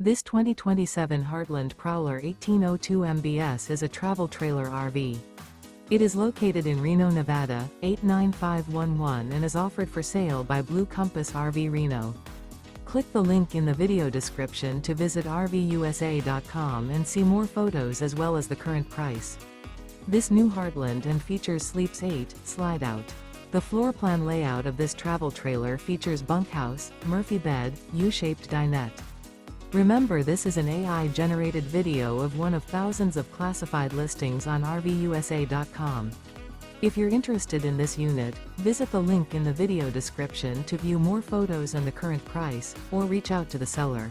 This 2027 Heartland Prowler 1802 MBS is a travel trailer RV. It is located in Reno, Nevada, 89511 and is offered for sale by Blue Compass RV Reno. Click the link in the video description to visit RVUSA.com and see more photos as well as the current price. This new Heartland and features Sleeps 8, Slideout. The floor plan layout of this travel trailer features bunkhouse, Murphy bed, U-shaped dinette. Remember, this is an AI-generated video of one of thousands of classified listings on RVUSA.com. If you're interested in this unit, visit the link in the video description to view more photos and the current price, or reach out to the seller.